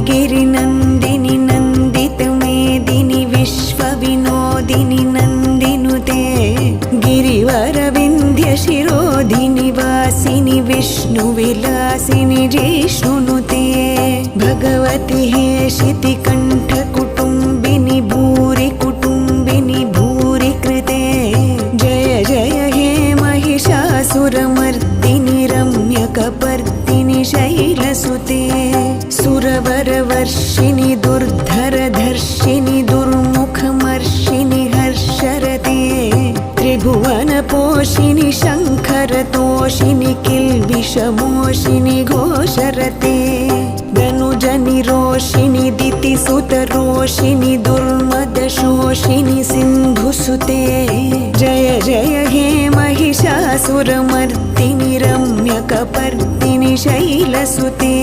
गिरिनन्दिनि नन्दितमेदिनि विश्वविनोदिनि नन्दिनुते गिरिवरविन्ध्यशिरोधिनि वासिनि विष्णुविलासिनि जिष्णुनुते भगवति हेशितिकण्ठकुटुम्बिनि भूरि कुटुम्बिनि भूरि कृते जय जय हे महिषासुरमर्दिनि रम्यकपर्दिनि शैलसुते सुरवरवर्षिणि दुर्धरधर्षिणि दुर्मुखमर्षिणि हर्षरते त्रिभुवनपोषिणि शङ्खरतोषिणि किल्बिषमोषिणि घोषरते धनुजनिरोषिणि दितिसुतरोषिणि दुर्मदशोषिणि सिन्धुसुते जय जय हे महिषासुरमर्दिनि रम्यकपर्दिनि शैलसुते